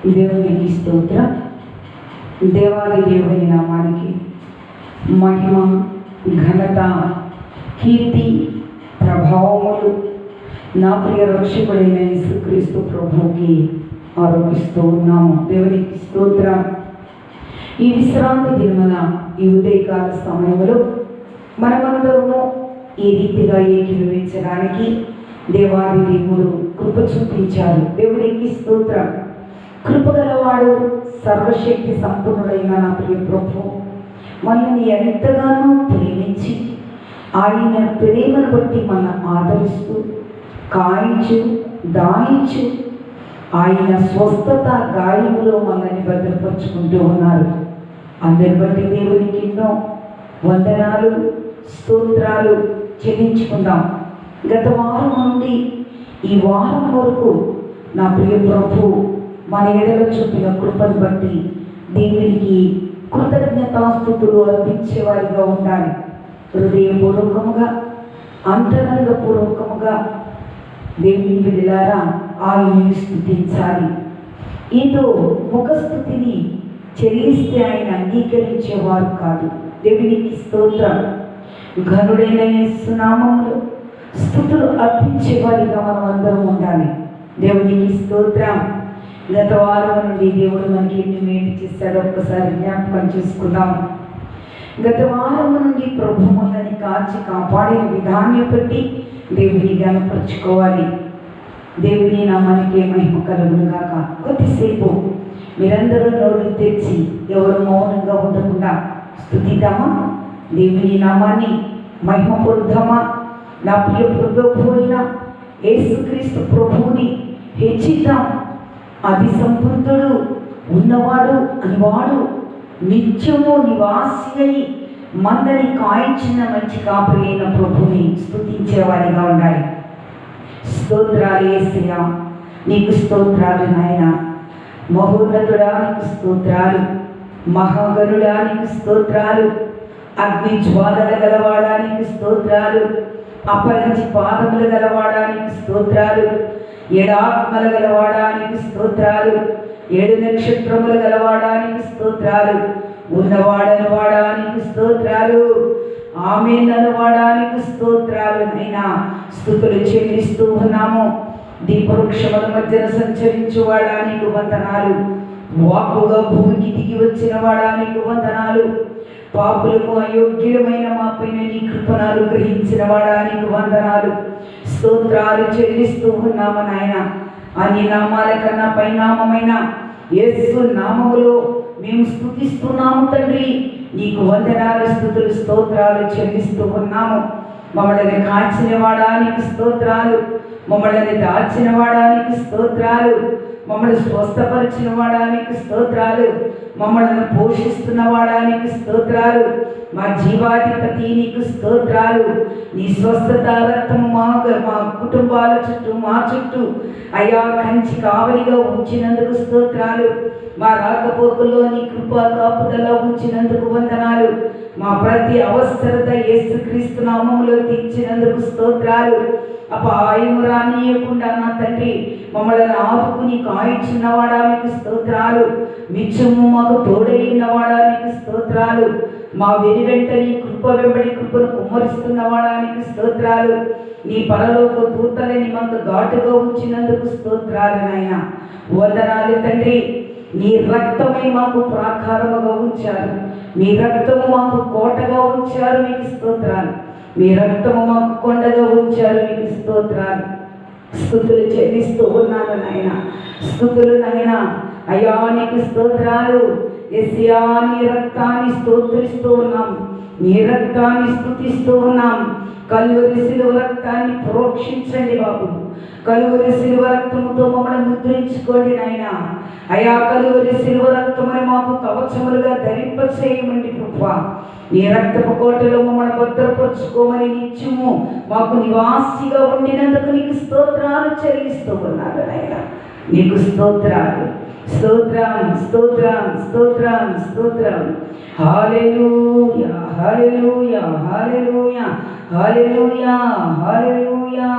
దేవునికి స్తోత్రం. దేవాది దేవుని నామానికి మహిమ, ఘనత, కీర్తి, ప్రభావములు నా ప్రియ రక్షకుడైన యేసుక్రీస్తు ప్రభువుకి ఆరోపిస్తూ ఉన్నాము. దేవునికి స్తోత్రం. ఈ విశ్రాంతి దినమున ఈ ఉదయకాల సమయంలో మనమందరము ఈ రీతిగా ఏకీభవించడానికి దేవాది దేవుడు కృప చూపించారు. దేవునికి స్తోత్రం. కృపగలవాడు, సర్వశక్తి సంపన్నుడైన నా ప్రియ ప్రభు మనల్ని ఎంతగానో ప్రేమించి ఆయన ప్రేమను బట్టి మన ఆదరిస్తూ కాయించు దాయించు ఆయన స్వస్థత గాయములో మనల్ని భద్రపరుచుకుంటూ ఉన్నారు. అందరి బట్టి దేవునికి ఎన్నో వందనాలు, స్తోత్రాలు చెల్లించుకుందాం. గత వారం నుండి ఈ వారం వరకు నా ప్రియ ప్రభు మన ఎడల చూపిన కృపను బట్టి దేవునికి కృతజ్ఞతాస్తుతులు అర్పించేవారిగా ఉండాలి. హృదయపూర్వకముగా, అంతరంగపూర్వకముగా దేవుని బిడ్డలారా ఆయన్ని స్తుతించాలి. ఏదో ముఖస్థుతిని చెల్లిస్తే ఆయన అంగీకరించేవారు కాదు. దేవునికి స్తోత్రం. ఘనుడైన యేసు నామములో స్తుతులు అర్పించేవారిగా మనం అందరం ఉండాలి. దేవునికి స్తోత్రం. గత వారం నుండి దేవుడు మనకి ఎన్ని మేలు చేశాడో ఒక్కసారి జ్ఞాపకం చేసుకుందాం. గత వారం నుండి ప్రభు మనల్ని కాచి కాపాడిన విధాన్ని బట్టి దేవుని గనపరుచుకోవాలి. దేవుని నామానికి మహిమ కలుగును గాక. కొద్దిసేపు మీరందరూ నోరు తెచ్చి ఎవరు మౌనంగా ఉండకుండా స్తుతిద్దామా, దేవుని నామాన్ని మహిమ పొందుదామా. నా ప్రియ ప్రభు అయిన యేసుక్రీస్తు ప్రభువుని హెచ్చిద్దాం. అది సంపూర్ణుడు, ఉన్నవాడు అనివాడు, నిత్యము నివాసి అయి మందని కాయించిన మంచి కాపరి అయిన ప్రభుని స్తుతించేవారిగా ఉండాలి. స్తోత్రాలు యేసయ్యా, నీకు స్తోత్రాలు నాయన. మహోన్నతుడా నీకు స్తోత్రాలు, మహాగణుడా నీకు స్తోత్రాలు, అగ్ని జ్వాలల గలవాడానికి స్తోత్రాలు, అపరించి పాదములు గలవాడానికి స్తోత్రాలు, ఏడాత్మలు గలవాడానికి స్తోత్రాలు, 7 నక్షత్రములు గలవాడానికి స్తోత్రాలు, ఉన్నవాడని వాడానికి స్తోత్రాలు, ఆమేనని వాడానికి స్తోత్రాలు. నైనా స్తుతులు చెల్లిస్తూ ఉన్నాము. దీపవృక్షముల మధ్యన సంచరించు వాడానికి వందనాలు, వాక్కుగా భూమికి దిగి వచ్చిన వాడానికి వందనాలు, పాపులకు అయోగ్యులమైన మా పైన నీ కృపను అనుగ్రహించిన వాడానికి వందనాలు, స్తోత్రాలు చెల్లిస్తూ ఉన్నాము నాయన. అన్ని నామాల కన్నా పైనామమైన యేసు నామములో మేము స్తుతిస్తున్నాము తండ్రి. నీకు వందనాలు, స్తుతులు, స్తోత్రాలు చెల్లిస్తూ ఉన్నాము. మమ్మల్ని కాచిన వాడానికి స్తోత్రాలు, మమ్మల్ని దాచిన వాడానికి స్తోత్రాలు, మమ్మల్ని స్వస్థపరిచిన వాడానికి స్తోత్రాలు, మమ్మల్ని పోషిస్తున్న వాడానికి స్తోత్రాలు, మా జీవాధిపతి నీకు స్తోత్రాలు. నీ స్వస్థత రక్తము మా కుటుంబాల చుట్టూ, మా చుట్టూ అయ్యా కంచి కావలిగా ఉంచినందుకు స్తోత్రాలు. మా రాకపోకల్లో నీ కృపా కాపుదల ఉంచినందుకు వందనాలు. మా ప్రతి అవసరత యేసుక్రీస్తు నామములో తీర్చినందుకు స్తోత్రాలు. అపాయము రానియకుండా నా తండ్రి మమ్మల్ని ఆదుకుని కాయించిన వాడానికి స్తోత్రాలు. మిచ్చము మాకు తోడైన వాడానికి స్తోత్రాలు. మా వెనువెంట నీ కృప వెంబడి కృపను కుమ్మరిస్తున్న వాడానికి స్తోత్రాలు. నీ పరలోక దూతలని మాకు ఘాటుగా ఉంచినందుకు స్తోత్రాలు నాయన. వందనాలు తండ్రి. నీ రక్తమై మాకు ప్రాకారముగా ఉంచారు, నీ రక్తము మాకు కోటగా ఉంచారు, మీకు స్తోత్రాలు. మీ రక్తము మాకు కొండగా ఉంచారు, మీకు స్తోత్రాలు. స్తుతులు చెల్లిస్తూ ఉన్నాను నాయన, స్తుతులు నాయన. అయ్యా నీకు స్తోత్రాలు. యేసయ్యా నీ రక్తాన్ని స్తోత్రిస్తూ ఉన్నాం, నీ రక్తాన్ని స్తుతిస్తూ ఉన్నాం. కల్వరి శిలువ రక్తాన్ని ప్రోక్షించండి బాబు. కల్వరి శిలువ రక్తముతో మమ్మల్ని ముద్రించుకోండి నాయన. అయా కల్వరి శిలువ రక్తమని మాకు కవచములుగా ధరింప చేయమండి ప్రభువా. నీ రక్తపు కోటలో మమ్మల్ని భద్రపరుచుకోమని నిత్యము మాకు నివాసిగా ఉండినందుకు నీకు స్తోత్రాలు చెల్లిస్తూ ఉన్నారు నాయన. నీకు స్తోత్రాలు, స్తోత్రం, స్తోత్రం, స్తోత్రం, స్తోత్రం. హల్లెలూయా, హల్లెలూయా, హల్లెలూయా. హల్లెలూయా, హల్లెలూయా.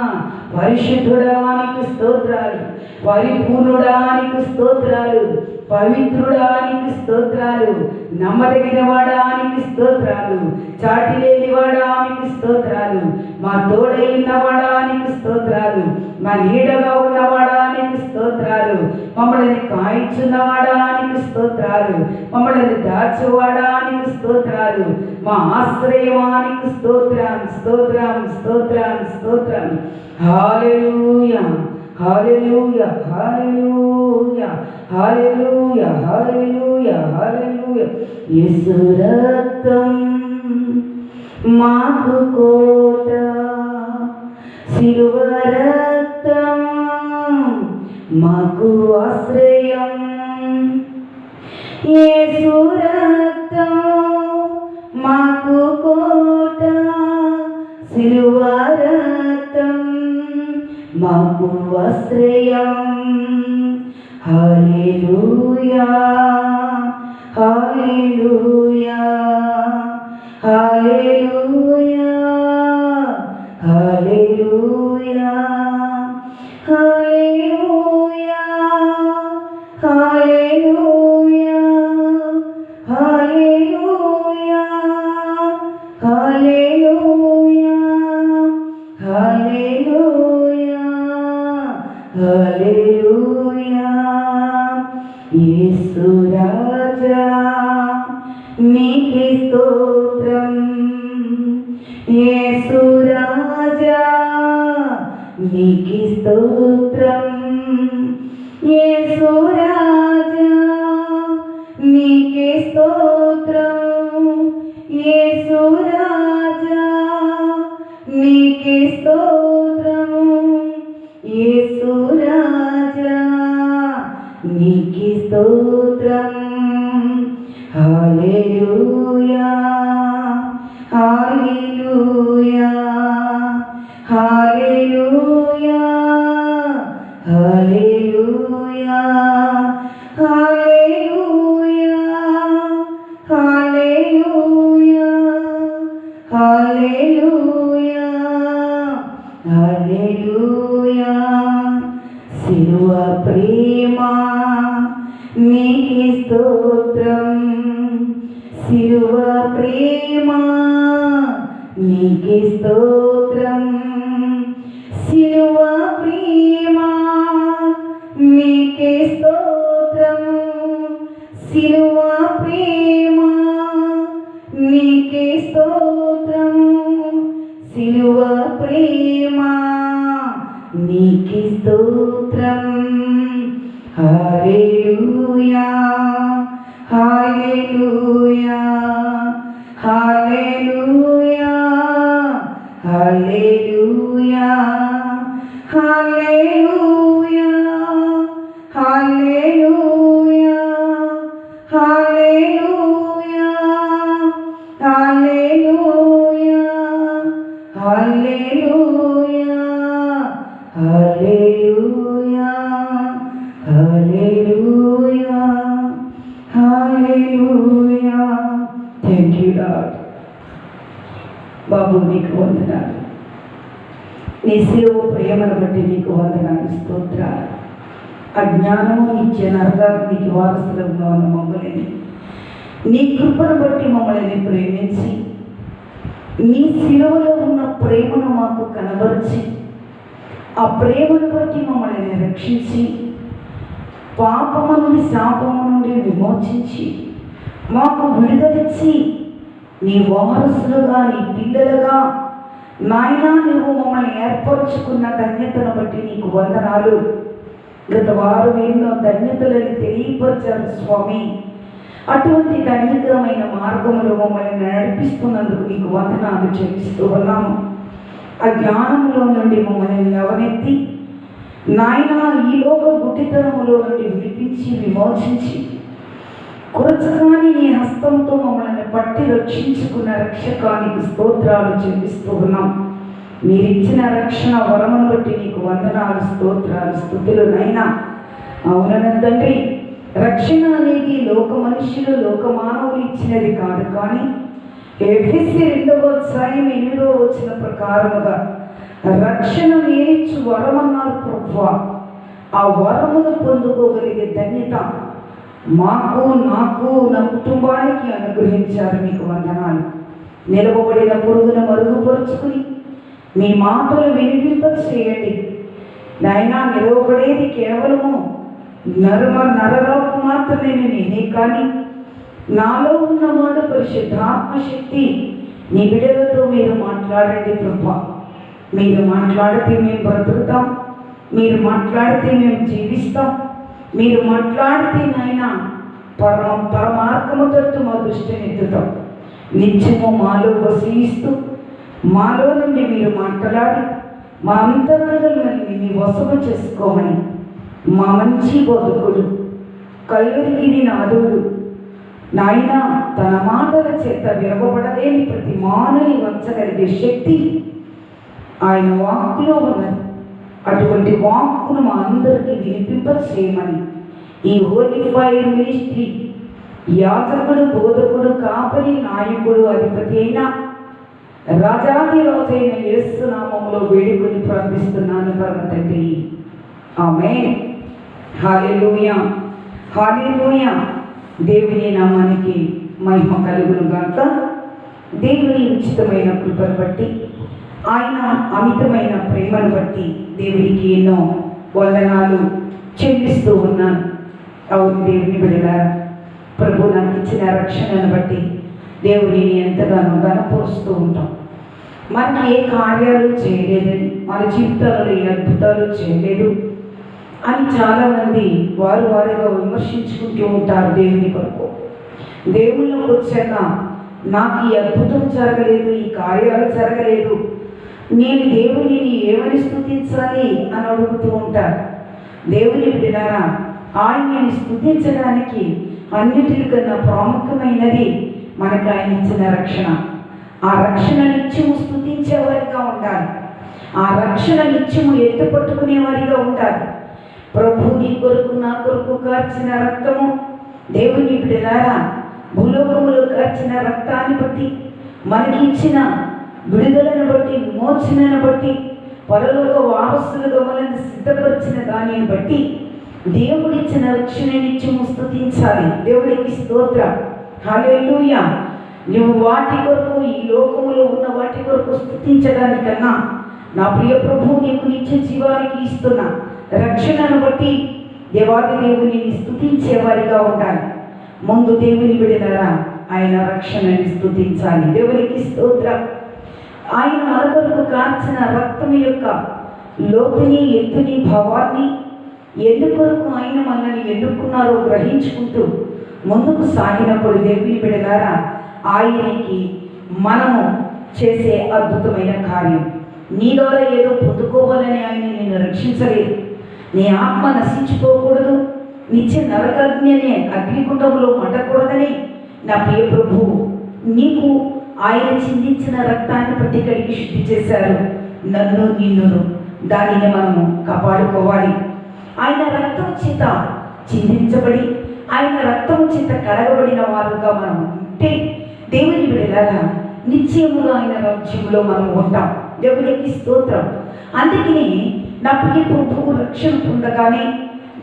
పరిశుద్ధుడానికి స్తోత్రాలు, పరిపూర్ణుడానికి స్తోత్రాలు, పవిత్రుడానికి స్తోత్రాలు, నమ్మదగిన వాడానికి స్తోత్రాలు, చాటి లేని వాడానికి స్తోత్రాలు, మా తోడైన వాడానికి స్తోత్రాలు, మా నీడగా ఉన్నవాడానికి స్తోత్రాలు, మమ్మల్ని కాయిచున్న వాడానికి స్తోత్రాలు, మమ్మల్ని దాచువాడానికి స్తోత్రాలు, మా ఆశ్రయవానికి స్తోత్రం, స్తోత్రం, స్తోత్రం, స్తోత్రం. హల్లెలూయా, హల్లెలూయా, హల్లెలూయా, హల్లెలూయా, హల్లెలూయా, హల్లెలూయా. యేసు రక్తం మాకు కోట, శిలువ రక్తం మాకు ఆశ్రయం. యేసు రక్తం మాకు కోట, శిలువ రక్తం మాకు ఆశ్రయం. హల్లెలూయా, హల్లెలూయా, హల్లెలూయా, హల్లెలూయా, హల్లెలూయా, హల్లెలూయా, హల్లెలూయా, హల్లెలూయా, హల్లెలూయా, హల్లెలూయా. యేసు రాజా నీకే స్తోత్రం, యేసు రాజా నీకే స్తోత్రం, యేసు రాజా నీకే స్తోత్రం, యేసు రాజా నీకే స్తోత్రం, యేసు రాజా నీకే స్తోత్రం. హల్లెలూయా, హల్లెలూయా, హల్లెలూయా, హల్లెలూయా, హల్లెలూయా, హల్లెలూయా, హల్లెలూయా, హల్లెలూయా. శిలువ ప్రేమ నీకే స్తోత్రం, శిలువ ప్రేమ నీకే స్తోత్రం, శిలువ ప్రేమ నీకే స్తోత్రం, శిలువ ప్రేమ నీకే స్తోత్రం, శిలువ ప్రేమ నీకే స్తోత్రం. హల్లెలూయా, హల్లెలూయా, హల్లెలూయా, హల్లెలూయా, హల్లెలూయా, హల్లెలూయా, హల్లెలూయా, హల్లెలూయా, హల్లెలూయా, హల్లెలూయా, హల్లెలూయా, హల్లెలూయా. Thank you Lord. బాబు నీకు వందనాలు, నీ శిలువ ప్రేమను బట్టి నీకు వందనాలు, స్తోత్రాలు. అజ్ఞానము ఇచ్చే నరకానికి వారసులంగా ఉన్న మమ్మల్ని నీ కృపను బట్టి మమ్మల్ని ప్రేమించి నీ శిలువలో ఉన్న ప్రేమను మాకు కనబరిచి ఆ ప్రేమను బట్టి మమ్మల్ని రక్షించి పాపము నుండి శాపము నుండి విమోచించి మాకు విడుదలిచ్చి నీ వారసులుగా నీ పిల్లలుగా నాయనా నువ్వు మమ్మల్ని ఏర్పరచుకున్న ధన్యతను బట్టి నీకు వందనాలు. గత వారు ఎన్నో ధన్యతలని తెలియపరిచారు స్వామి. అటువంటి ధన్యకరమైన మార్గములు మమ్మల్ని నడిపిస్తున్నందుకు నీకు వందనాలు చెల్లిస్తూ ఉన్నాము. అజ్ఞానంలో నుండి మమ్మల్ని లేవనెత్తి నాయనా ఈ లోక గుడ్డితనములో నుండి విడిపించి విమోచించి కురచగాని నీ హస్తంతో మమ్మల్ని పట్టి రక్షించుకున్న రక్షకానికి స్తోత్రాలు చెల్లిస్తూ ఉన్నాం. మీరిచ్చిన రక్షణ వరమును బట్టి నీకు వందనాలు, స్తోత్రాలు, స్తుతులు నైనా. అవునన్న తండ్రి, రక్షణ అనేది లోక మనుషులు లోక మానవులు ఇచ్చినది కాదు, కానీ ఎఫెసీ 2:8 ప్రకారముగా రక్షణ నేర్చు వరమన్నారు ప్రభువా. ఆ వరమును పొందుకోగలిగే ధన్యత మాకు, నాకు, నా కుటుంబానికి అనుగ్రహించారు. మీకు వందనాలు. నిలవబడిన పురుగును మరుగుపరుచుకుని మీ మాటలు వినిపింప చేయండి నాయనా. నిలవబడేది కేవలము నరలోపు మాత్రమే నేనే, కానీ నాలో ఉన్నవాడు పరిశుద్ధాత్మ శక్తి నీ బిడ్డలతో మీరు మాట్లాడండి ప్రభా. మీరు మాట్లాడితే మేము బ్రతుకుతాం, మీరు మాట్లాడితే మేము జీవిస్తాం, మీరు మాట్లాడితే నాయన పరమార్గము తట్టు మా దృష్టిని ఎత్తుతాం. నిత్యము మాలో వసిస్తూ మాలో నుండి మీరు మాట్లాడి మా అంతరంగాన్ని మీ వసము చేసుకోమని మా మంచి బతుకుడు కల్వరిగిరి నాదుడు నాయన తన మాటల చేత విరవబడలేని ప్రతి మానని వంచగలిగే శక్తి ఆయన వాక్కులో ఉన్నది. అటువంటి వాక్కును మా అందరికీ వినిపింప చేయమని ఈ హోలీ ఫైర్ మినిస్ట్రీ యాజకుడు, బోధకుడు, కాపరి, నాయకుడు, అధిపతి అయిన రాజాది రాజైన యేసు నామములో వేడుకొని ప్రార్థిస్తున్నాను పరమ తండ్రి. ఆమేన్. హల్లెలూయా, హల్లెలూయా. దేవుని నామానికి మహిమ కలుగును గాక. దేవుని ఉచితమైన కృపను బట్టి, ఆయన అమితమైన ప్రేమను బట్టి దేవునికి ఎన్నో వందనాలు చెల్లిస్తూ ఉన్నాను. అవును దేవుని బిడ్డలారా, ప్రభు నాకు ఇచ్చిన రక్షణను బట్టి దేవుని ఎంతగానో గణపరుస్తూ ఉంటాం. మనకి ఏ కార్యాలు చేయలేదని, మన జీవితాలలో ఏ అద్భుతాలు చేయలేదు అని చాలామంది వారుగా విమర్శించుకుంటూ ఉంటారు దేవుని కొరకు. దేవుళ్ళకి వచ్చాక నాకు ఈ అద్భుతం జరగలేదు, ఈ కార్యాలు జరగలేదు, నేను దేవునిని ఏమని స్తుతించాలి అని అడుగుతూ ఉంటారు. దేవుని బిడ్డలారా, ఆయన్ని స్తుతించడానికి అన్నిటికన్నా ప్రాముఖ్యమైనది మనకు ఆయన ఇచ్చిన రక్షణ. ఆ రక్షణ నిత్యము స్తుతించేవారిగా ఉండాలి. ఆ రక్షణ నిత్యము ఎత్తుపట్టుకునేవారిగా ఉండాలి. ప్రభు నీ కొరకు, నా కొరకు కార్చిన రక్తము, దేవుని బిడ్డలారా, భూలోకములో కార్చిన రక్తాన్ని బట్టి, మనకి ఇచ్చిన విడుదలను బట్టి, విమోచనను బట్టి, పరలోక వారసులుగా మనల్ని సిద్ధపరిచిన దానిని బట్టి దేవుడిచ్చిన రక్షణ నిత్యము స్తుతించాలి. దేవుడికి స్తోత్రం. హల్లెలూయా. నువ్వు వాటి కొరకు, ఈ లోకములో ఉన్న వాటి కొరకు స్తుతించడానికన్నా నా ప్రియ ప్రభువు నీకు నిత్య జీవానికి ఇస్తున్న రక్షణను బట్టి దేవాది దేవుని స్తుతించేవారిగా ఉండాలి. ముందు దేవుని బిడ్డలారా, ఆయన రక్షణని స్తుతించాలి. దేవునికి స్తోత్రం. ఆయన మన కొరకు కార్చిన రక్తం యొక్క లోతుని, ఎత్తుని, భావాన్ని, ఎందుకొరకు ఆయన మనల్ని ఎన్నుకున్నారో గ్రహించుకుంటూ ముందుకు సాగినప్పుడు దేవుని బిడ్డలారా, ఆయనకి మనము చేసే అద్భుతమైన కార్యం. నీ ద్వారా ఏదో పొందుకోవాలని ఆయన నిన్ను రక్షించలేదు. నీ ఆత్మ నశించుకోకూడదు, నిత్య నరకాగ్ని అగ్నిగుండంలో మండకూడదని నా ప్రియ ప్రభువు నీకు ఆయన చిందించిన రక్తాన్ని పట్టి కడిగి శుద్ధి చేశారు. నన్ను, నిన్నును దానిని మనము కాపాడుకోవాలి. ఆయన రక్తం చేత చిందించబడి, ఆయన రక్తం చేత కడగబడిన వారుగా మనం ఉంటే దేవుని బిడ్డలారా, నిత్యముగా ఆయన రాజ్యంలో మనం ఉంటాం. దేవునికి స్తోత్రం. అందుకని నా ప్రియ ప్రభువు రక్షణ పొందగానే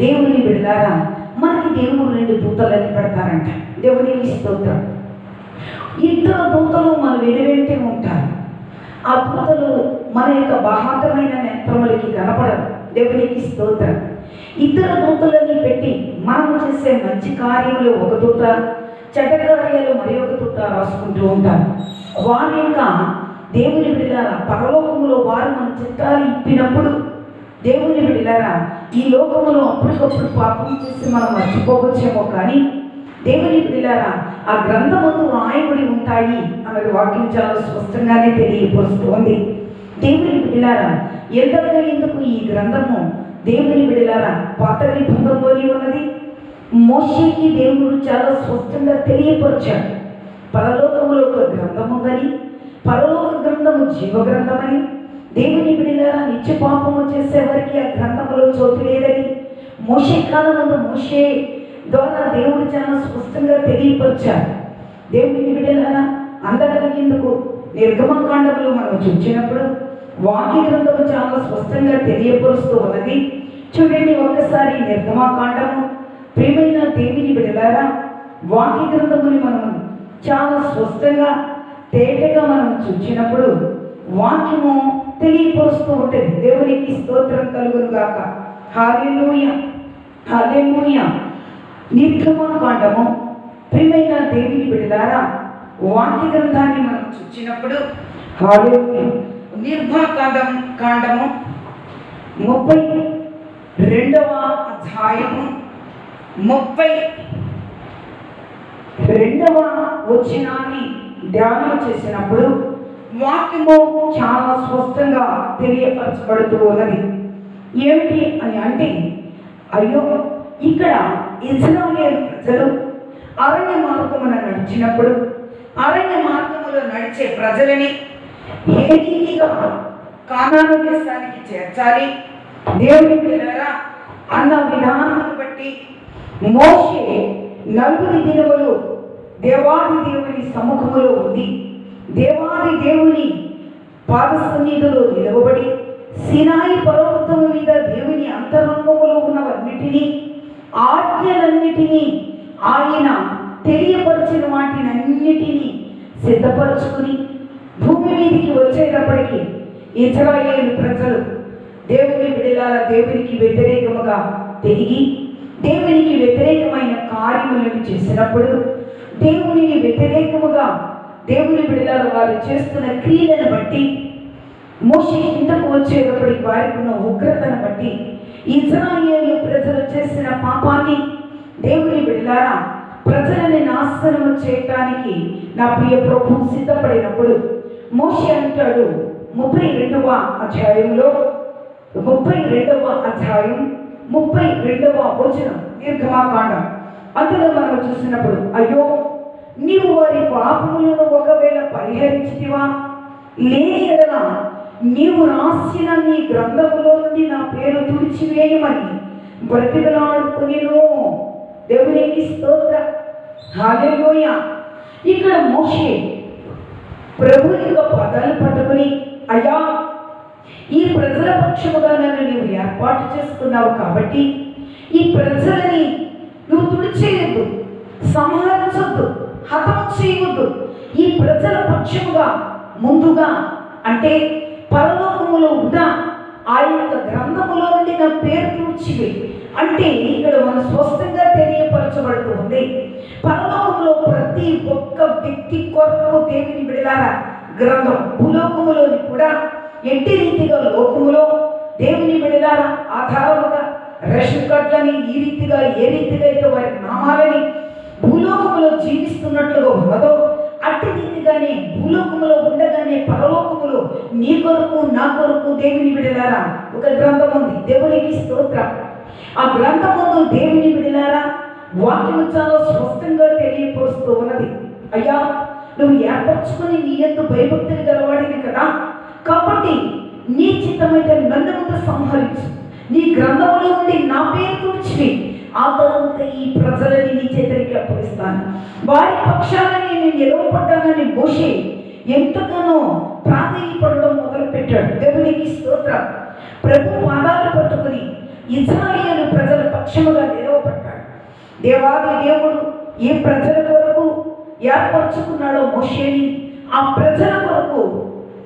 దేవుని బిడ్డలారా, మనకి దేవుడు 2 దూతలని పెడతారంట. దేవునికి స్తోత్రం. 2 దూతలు మన వెనువెంటే ఉంటారు. ఆ దూతలు మన యొక్క బాహాటమైన నేత్రములకి కనపడరు. దేవునికి స్తోత్రం. 2 దూతలని పెట్టి మనము చేసే మంచి కార్యములు ఒక దూత, చెడ్డ కార్యాలు మరి ఒక దూత రాసుకుంటూ ఉంటారు. వారి యొక్క దేవుని బిడ్డలారా, పరలోకములో వారు మన చిత్తాలు ఇప్పినప్పుడు దేవుని బిడ్డలారా, ఈ లోకములో అప్పటికప్పుడు పాపం చేసి మనం మర్చిపోవచ్చేమో, కానీ దేవుని బిడ్డలారా ఆ గ్రంథములు రాయబడి ఉంటాయి అన్నది వాక్యం చాలా స్పష్టంగానే తెలియపరుస్తుంది. దేవుని బిడ్డలారా, ఎందుకు ఈ గ్రంథము దేవుని బిడ్డలారా పాత నిబంధనలోనే ఉన్నది. మోషేకి దేవుడు చాలా స్పష్టంగా తెలియపరిచాడు. పరలోకములో ఒక గ్రంథం ఉందని, పరలోక గ్రంథము జీవ గ్రంథమని, దేవుని బిడ్డలారా నిత్య పాపము చేసేవారికి ఆ గ్రంథములో చోటు లేదని మోషే కాలమందు మోషే ద్వారా దేవుడు చాలా స్పష్టంగా తెలియపరిచాడు. దేవుని బిడ్డలారా, అందరికీ ఎందుకు నిర్గమకాండంలో మనం చూసినప్పుడు వాక్య గ్రంథము చాలా స్పష్టంగా తెలియపరుస్తూ ఉన్నది. చూడండి ఒక్కసారి నిర్గమకాండము. ప్రియమైన దేవుని బిడ్డలారా, వాక్య గ్రంథముని మనం చాలా స్పష్టంగా తేటగా మనం చూసినప్పుడు వాక్యము తెలియపరుస్తూ ఉంటుంది. దేవునికి స్తోత్రం కలుగును గాక. హల్లెలూయా, హల్లెలూయా. నిర్గమకాండము. ప్రియమైన దేవుని బిడ్డలారా, వాక్య గ్రంథాన్ని మనం చూసినప్పుడు హల్లెలూయా, నిర్గమకాండము 32వ అధ్యాయము 32వ వచనాన్ని ధ్యానం చేసినప్పుడు వాక్యము చాలా స్పష్టంగా తెలియపరచబడుతూ ఉన్నది. ఏమిటి అని అంటే, అయ్యో ఇక్కడ ఇశ్రాయేలు ప్రజలు అరణ్య మార్గమున నడిచినప్పుడు అరణ్య మార్గములో నడిచే ప్రజలని ఏ రీతిగా కానాను దేశానికి చేర్చాలి దేవుని పిల్లరా అన్న విధానాన్ని బట్టి మోషే 40 దినములు దేవాది దేవుని సముఖములో ఉంది. దేవాది దేవుని పాద సన్నిధిలో నిలవబడి సినాయి పర్వతము మీద దేవుని అంతరంగములో ఉన్నవన్నిటినీ ఆజ్ఞలన్నిటినీ ఆయన తెలియపరిచిన వాటినన్నిటినీ సిద్ధపరచుకుని భూమి మీదికి వచ్చేటప్పటికి ఇశ్రాయేలు ప్రజలు దేవుని బిడ్డలారా దేవునికి వ్యతిరేకముగా తిరిగి దేవునికి వ్యతిరేకమైన కార్యములను చేసినప్పుడు దేవునికి వ్యతిరేకముగా దేవుని బిడ్డలారా వారు చేస్తున్న క్రియలను బట్టి మోషే ఇంతకు వచ్చేటప్పటికి వారికి ఉన్న ఉగ్రతను బట్టి ఇశ్రాయేలు ప్రజలు చేసిన పాపాన్ని దేవుని బిడ్డలారా ప్రజలని నాశనం చేయటానికి నా ప్రియ ప్రభు సిద్ధపడినప్పుడు మోషే అంటాడు 32వ అధ్యాయంలో 32వ అధ్యాయం 32వ వచనం నిర్గమకాండం. అందులో మనం చూసినప్పుడు అయ్యో నీవు వారి పాపములను ఒకవేళ పరిహరించితివా లేనియెడల నీవు రాసిన నీ గ్రంథములో నుండి నా పేరు తుడిచివేయమని బ్రతిమలాడుకొనెను. దేవునికి స్తోత్రం. హల్లెలూయా. ఇక్కడ మోషే ప్రభు యొక్క పదాలు పట్టుకుని, అయ్యా ఈ ప్రజల పక్షముగా నన్ను నీవు ఏర్పాటు చేసుకున్నావు కాబట్టి ఈ ప్రజలని నువ్వు తుడిచేయొద్దు, సంహరించొద్దు, హతం చేయవద్దు. ఈ ప్రజల పక్షముగా ముందుగా అంటే పరలోకములో ఉన్న ఆ యొక్క గ్రంథములో నుండి నా పేరు తుడిచివే అంటే ఇక్కడ మనం స్పష్టంగా తెలియపరచబడుతుంది. పరలోకములో ప్రతి ఒక్క వ్యక్తి కొరకు దేవుని బిడ్డలారా గ్రంథం భూలోకములోని కూడా ఎట్టి రీతిగా లోకములో దేవుని బిడ్డలారా ఆధారముగా రేషన్ కార్డులని ఈ రీతిగా ఏ రీతిగా అయితే వారి నామాలని భూలోకములో జీవిస్తున్నట్లుగా ఉన్నదో అట్టి రీతిగానే భూలోకములో ఉండగానే పరలోకములో నీ కొరకు నా కొరకు దేవుని బిడ్డలారా ఒక గ్రంథం ఉంది. దేవునికి స్తోత్రం. ఆ గ్రంథముందు దేవుని బిడ్డలారా వాక్యము చాలా స్పష్టంగా తెలియపరుస్తూ ఉన్నది. అయ్యా నువ్వు ఏర్పరచుకుని నీ యందు భయభక్తులు గలవాడిని కదా, కాబట్టి నీ చిత్తమైతే నన్ను ముందు సంహరించు, నీ గ్రంథములో నుండి నా పేరు తుడిచివి, ఆ తర్వాత ఈ ప్రజలని నీ చేతులకి అప్పగిస్తాను, వారి పక్షాన నేను నిలవబడ్డానని మోషే ఎంతగానో ప్రాధేయపడడం మొదలుపెట్టాడు. దేవునికి స్తోత్రం. ప్రభు పాదాలు పట్టుకుని ఇశ్రాయేలు ప్రజల పక్షముగా నిలవబడ్డాడు. దేవాది దేవుడు ఏ ప్రజల కొరకు ఏర్పరచుకున్నాడో మోషేని, ఆ ప్రజల కొరకు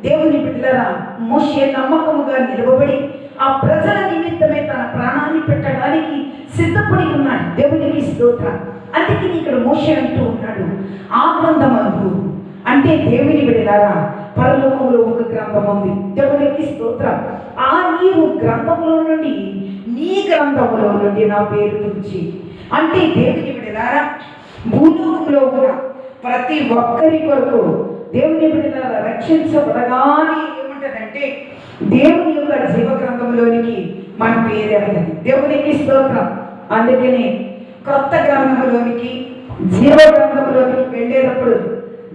దేవుని బిడ్డలారా మోషే నమ్మకముగా నిలవబడి ఆ ప్రజల నిమిత్తమే తన ప్రాణాన్ని పెట్టడానికి సిద్ధపడి ఉన్నాడు. దేవునికి స్తోత్రం. అందుకే ఇక్కడ మోషే అంటూ ఉన్నాడు, ఆ గ్రంథమందు అంటే దేవుని బిడ్డలారా పరలోకములో ఒక గ్రంథం ఉంది. దేవునికి స్తోత్రం. ఆ నీవు గ్రంథములో నుండి నీ గ్రంథములో నుండి నా పేరు తుడిచి అంటే దేవుని బిడ్డలారా భూలోకంలో కూడా ప్రతి ఒక్కరి కొరకు దేవుని బిడ్డలారా రక్షించబడగానే ఏముంటదంటే దేవుని యొక్క జీవ గ్రంథంలోనికి మన పేరు వెళ్తుంది. దేవునికి స్తోత్రం. అందుకనే కొత్త గ్రంథంలోనికి జీవ గ్రంథంలోనికి వెళ్ళేటప్పుడు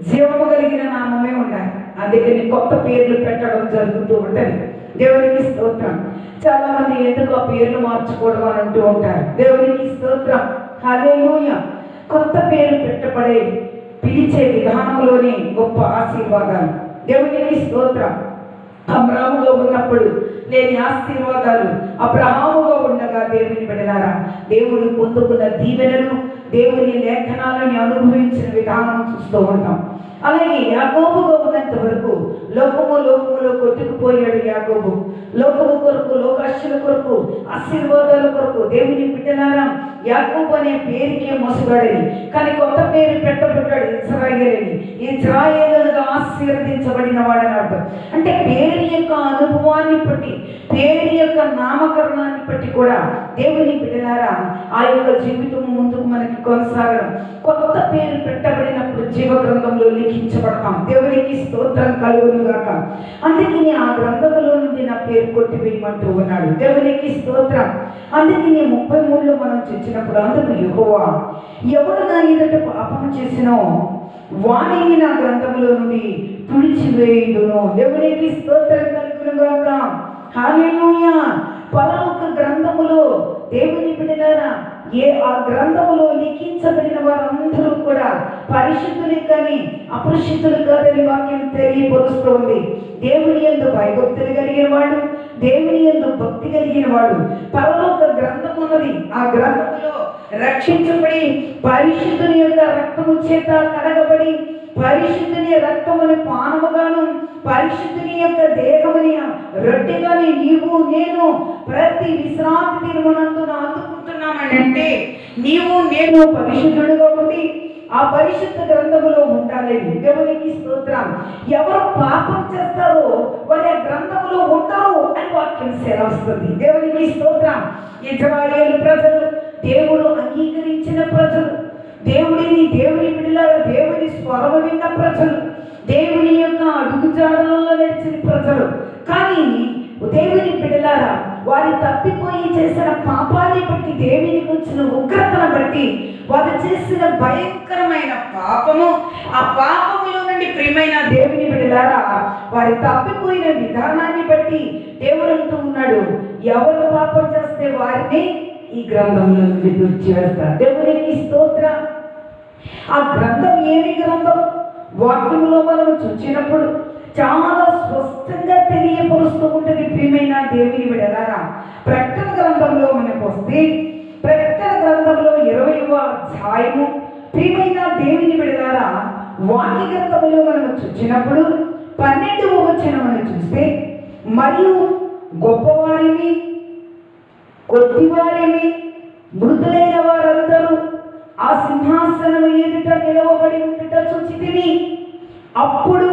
జీవము కలిగిన నామమే ఉండాలి. అందుకని కొత్త పేర్లు పెట్టడం జరుగుతూ ఉంటుంది. దేవునికి స్తోత్రం. చాలా మంది ఎందుకు ఆ పేర్లు మార్చుకోవడం అని అంటూ ఉంటారు. దేవునికి స్తోత్రం. హల్లెలూయా. కొత్త పేరు పెట్టబడే పిలిచే విధానంలోనే గొప్ప ఆశీర్వాదాలు. దేవునికి స్తోత్రం. అబ్రాహాముగా ఉన్నప్పుడు లేని ఆశీర్వాదాలు అబ్రహాముగా ఉండగా దేవుని బిడ్డలారా దేవుడు పొందుకున్న దీవెనలు, దేవుని లేఖనాలను అనుభవించిన విధానం చూస్తూ ఉంటాం. అలాగే యాకోబుగా ఉన్నంత వరకు లోకములో కొట్టుకుపోయాడు యాకోబు. లోకము కొరకు, లోకాశల కొరకు, ఆశీర్వాదాల కొరకు. దేవుని బిడ్డలారా యాకోబు అనే పేరుకే మోసగాడని, కానీ కొత్త పేరు పెట్టబడ్డాడు ఇశ్రాయేలుని. ఇశ్రాయేలుగా ఆశీర్వదించబడిన వాడని అర్థం. అంటే పేరు యొక్క అనుభవాన్ని బట్టి, పేరు యొక్క నామకరణాన్ని బట్టి కూడా దేవుని బిడ్డలారా ఆ యొక్క జీవితం ముందుకు మనకి కొనసాగడం. కొత్త పేరు పెట్టబడినప్పుడు జీవ గ్రంథంలో లిఖించబడతాం. దేవునికి స్తోత్రం కలుగును గాక. అందుకని ఆ గ్రంథంలో నుండి నా పేరు కొట్టివేయమంటూ ఉన్నాడు. దేవునికి స్తోత్రం. అందుకని 33లో మనం చర్చినప్పుడు అందుకు యెహోవా ఎవడు నా ఎదుట పాపం చేసినో వాణిని నా గ్రంథంలో నుండి తుడిచివేయుదును. దేవునికి స్తోత్రం కలుగును గాక. హల్లెలూయా. పరలోక గ్రంథములో దేవుని బిడ్డలారా ఆ గ్రంథములో లిఖించబడిన వారందరూ కూడా పరిశుద్ధులే కానీ అపరిశుద్ధులు కాదని వాక్యం తెలియపరుస్తోంది. దేవుని యందు భయభక్తులు కలిగిన వాడు, దేవుని యందు భక్తి కలిగిన వాడు పరలోక గ్రంథం ఉన్నది. ఆ గ్రంథములో రక్షించబడి పరిశుద్ధుని యొక్క రక్తము చేత కడగబడి పరిశుద్ధుని రక్తముని పానముగాను పరిశుద్ధుని యొక్క దేహముని రొట్టెగాని నీవు నేను ప్రతి విశ్రాంతి దినమునందున అందుకుంటున్నామని అంటే నీవు నేను పరిశుద్ధుడుగా ఉండి ఆ పరిశుద్ధ గ్రంథములో ఉండాలని. దేవునికి స్తోత్రం. ఎవరు పాపం చేస్తారో వారి గ్రంథములో ఉండరు అని వాక్యం సెలవుస్తుంది. దేవునికి స్తోత్రం. ఇశ్రాయేలు ప్రజలు దేవుడు అంగీకరించిన ప్రజలు, దేవుని బిడ్డలారా దేవుని స్వరము విన్న ప్రజలు, దేవుని యొక్క అడుగుజాడలలో నడిచిన ప్రజలు. కానీ దేవుని బిడ్డలారా వారి తప్పిపోయి చేసిన పాపాన్ని బట్టి, దేవునికి వచ్చిన ఉగ్రతను బట్టి, వారు చేసిన భయంకరమైన పాపము, ఆ పాపములో నుండి ప్రియమైన దేవుని బిడ్డలారా వారి తప్పిపోయిన విధానాన్ని బట్టి దేవుడు అంటూ ఉన్నాడు, ఎవరు పాపం చేస్తే వారిని ఈ గ్రంథంలో నుండి తుడిచివేస్తారు. దేవునికి స్తోత్రం. ఆ గ్రంథం ఏమి గ్రంథం? వాక్యంలో మనం చూసినప్పుడు చాలా స్పష్టంగా తెలియపరుస్తూ ఉంటుంది. ప్రియమైన దేవుని బిడ్డలారా ప్రకటన గ్రంథంలో మనకు వస్తే ప్రకటన గ్రంథంలో 20వ అధ్యాయము ప్రియమైన దేవుని బిడ్డలారా వాక్య గ్రంథంలో మనం చూసినప్పుడు 12వ వచనం మనం చూస్తే మరియు గొప్పవారిని కొద్దివారిని మృతులైన వారందరూ ఆ సింహాసనం ఎదుట నిలవబడి ఉండుట చూచితిని. అప్పుడు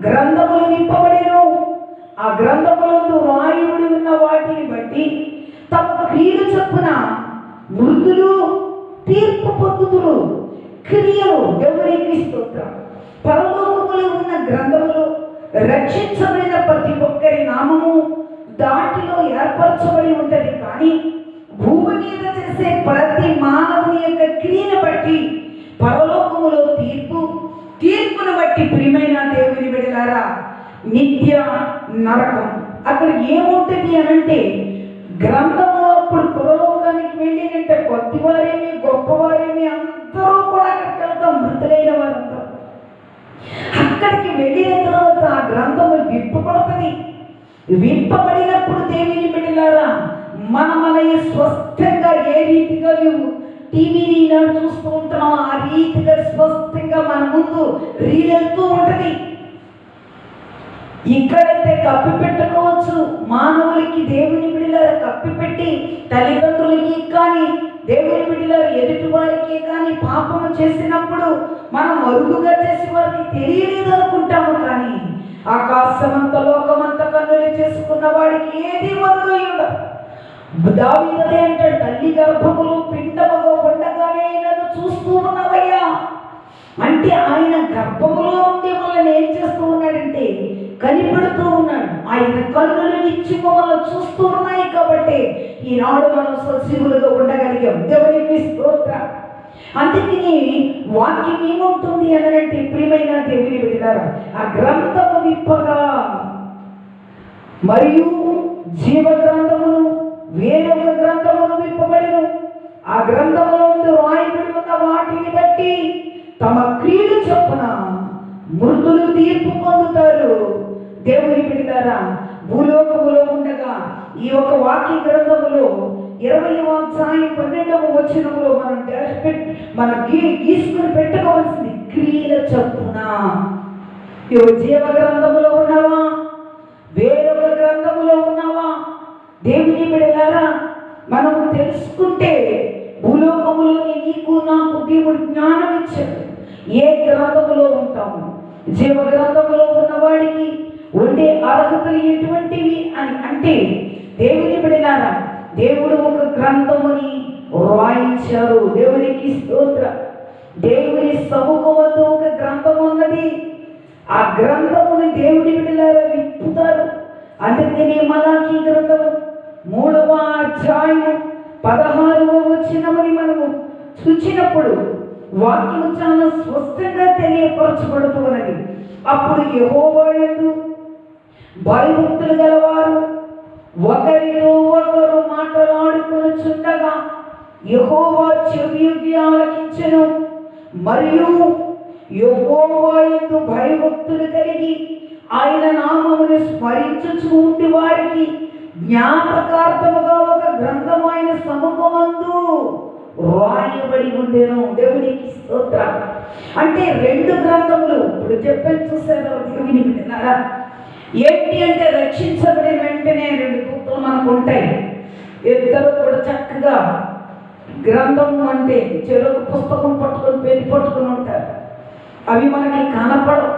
గ్రంథములు విప్పబడెను. ఆ గ్రంథములందు రాయబడి ఉన్న వాటిని బట్టి తమ క్రియలు చొప్పున మృతులు తీర్పు పొందుదురు. క్రియలు ఎవరికి స్తోత్రం. పరలోకములో ఉన్న గ్రంథములు రక్షించబడిన ప్రతి ఒక్కరి నామము దాటిలో ఏర్పరచబడి ఉంటది. కానీ భూమి మీద చేసే ప్రతి మానవుని యొక్క క్రియను బట్టి పరలోకములో తీర్పును బట్టి ప్రియమైన దేవుని బిడ్డలారా నిత్య నరకం. అక్కడ ఏముంటుంది అనంటే గ్రంథము అప్పుడు పరలోకానికి వెళ్ళినంటే కొద్దివారేమి గొప్పవారేమి అందరూ కూడా అక్కడికి వెళ్తాం. మృతులైన వారంతా అక్కడికి వెళ్ళిన తర్వాత ఆ గ్రంథము విప్పబడుతుంది. విప్పబడినప్పుడు దేవుని బిడ్డలారా మన స్పష్టంగా ఏ రీతిగా టీవీని చూస్తూ ఉంటున్నాం ఆ రీతిగా స్పష్టంగా మన ముందు రీల్ వెళ్తూ ఉంటది. ఇక్కడైతే కప్పి పెట్టుకోవచ్చు మానవులకి, దేవుని బిడ్డలారా కప్పి పెట్టి తల్లిదండ్రులకి కానీ దేవుని బిడ్డలారా ఎదుటి వారికి కానీ పాపము చేసినప్పుడు మనం అరుగుగా చేసి వారికి తెలియలేదు అనుకుంటాము. కానీ ఆకాశమంత లోకమంత కన్నులు చేసుకున్న వాడికి ఏది వరుగు ఉండదు. దావీదే అంటాడు, తల్లి గర్భములు పిండముగా ఉండగానే నన్ను చూస్తూ ఉన్నవయ్యా. అంటే ఆయన గర్భములో ఉండి మనల్ని ఏం చేస్తూ ఉన్నాడంటే కనిపెడుతూ ఉన్నాడు. ఆయన కన్నులు ఇచ్చి మమ్మల్ని చూస్తూ ఉన్నాయి కాబట్టి ఈనాడు మనం సజీవులుగా ఉండగలిగాం. దేవునికి స్తోత్రం. అందుకని వాక్యం ఏముంటుంది అనంటే ప్రియమైన దేవుని బిడ్డలారా ఆ గ్రంథము విప్పగా మరియు జీవ గ్రంథమును వేరొక గ్రంథమును విప్పబడిను. ఆ గ్రంథములో రాయబడి ఉన్న వాటిని బట్టి తమ క్రియలు చొప్పున మృతులు తీర్పు పొందుతారు. దేవుని బిడ్డలారా, భూలోకములో ఉండగా ఈ ఒక వాక్య గ్రంథములో 20వ అధ్యాయం 12వ వచనంలో మనం గీసుకుని పెట్టుకోవాల్సింది క్రియల చొప్పున. జీవ గ్రంథములో ఉన్నావా, వేరొక గ్రంథములో ఉన్నావా? దేవుని బిడ్డలారా, మనము తెలుసుకుంటే భూలోకములోని నీకు నాకు దేవుడు జ్ఞానం ఇచ్చాడు. ఏ గ్రంథములో ఉంటాము? జీవ గ్రంథములో ఉన్నవాడికి ఉండే అర్హతలు ఎటువంటివి అని అంటే, దేవుని బిడ్డలారా, దేవుడు ఒక గ్రంథముని రాయించారు. దేవునికి స్తోత్రం. దేవుని సముఖంతో ఒక గ్రంథం ఉన్నది. ఆ గ్రంథముని దేవుని బిడ్డలారా విప్పుతారు. అందుకని మలాకీ గ్రంథము 3వ అధ్యాయం 16వ వచనముని మనము చూచినప్పుడు వాక్యము చాలా స్పష్టంగా తెలియపరచబడుతున్నది. అప్పుడు యెహోవా యందు భయభక్తులు గలవారు ఒకరితో ఒకరు మాట్లాడుకొనుచుండగా యెహోవా చెవియొగ్గి ఆలకించెను. మరియు యెహోవా యందు భయభక్తులు కలిగి ఆయన నామమును స్మరించుచు ఉండి వారికి జ్ఞాపకార్థముగా ఒక గ్రంథము ఆయన సముఖమందు రాయబడి ఉండెను. దేవునికి స్తోత్రం. అంటే 2 గ్రంథములు ఇప్పుడు చెప్పాను, చూసారా దేవుని బిడ్డలారా? ఏంటి అంటే, రక్షించబడిన వెంటనే 2 దూతలు మనకు ఉంటాయి. ఇద్దరు కూడా చక్కగా గ్రంథము అంటే చెరుకు పుస్తకం పట్టుకొని పెళ్లి పట్టుకుని ఉంటారు. అవి మనకి కనపడవు.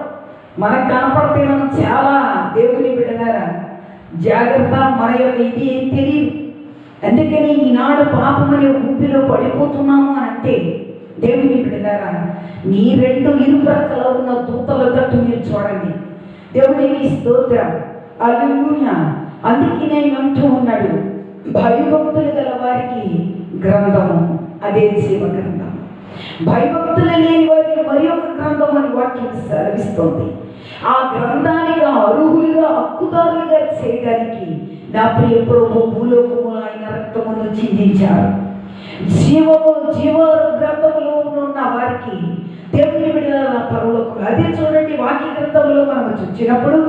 మనకు కనపడితే మనం చాలా దేవుని బిడ్డలారా జాగ్రత్త. మన యొక్క ఇది ఏం తెలియదు. అందుకని ఈనాడు పాపమనే ఊపిలో పడిపోతున్నాము అని అంటే, దేవుని బిడ్డలారా, నీ 2 ఇరుప్రక్కల ఉన్న దూతల తట్టు మీరు చూడండి. దేవునికి స్తోత్రం. హల్లెలూయా. అందుకే నేను అంటూ ఉన్నాడు, భయభక్తులు గల వారికి గ్రంథము, అదే జీవ గ్రంథం. భయభక్తులు లేని వారికి మరి ఒక గ్రంథం అని వాక్యం సెలవిస్తుంది. ఆ గ్రంథానికి అర్హులుగా హక్కుదారులుగా చేయడానికి నా ప్రియ ప్రభు భూలోకము ఆయన రక్తమును చిందించారు. జీవ గ్రంథములో ఉన్న వారికి దేవుని బిడ్డల పరలోకం. అదే చూడండి, వాక్య గ్రంథంలో మనం చూసినప్పుడు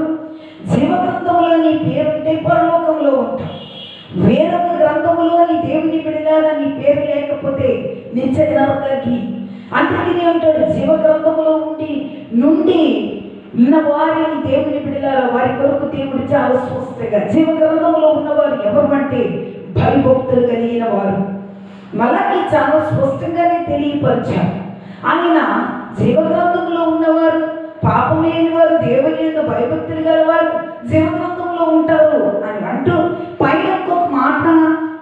జీవ గ్రంథంలో నీ పేరుంటే పరలోకంలో ఉంటాం. వేరొక గ్రంథములో నీ దేవుని బిడ్డల నీ పేరు లేకపోతే నిత్య నరకాగ్ని. అందుకని అంటాడు, జీవ గ్రంథములో నుండి ఉన్న వారిని దేవుని బిడ్డలారా వారి కొరకు దేవుడు చాలా స్పష్టంగా జీవ గ్రంథంలో ఉన్నవారు ఎవరు అంటే భయభక్తులు కలిగిన వారు. మలాకి చాలా స్పష్టంగానే తెలియపరిచారు. ఆయన జీవ గ్రంథంలో ఉన్నవారు, పాపం లేని వారు, దేవుని యందు భయభక్తులు గలవారు జీవ గ్రంథంలో ఉంటారు అని అంటూ పైన ఒక మాట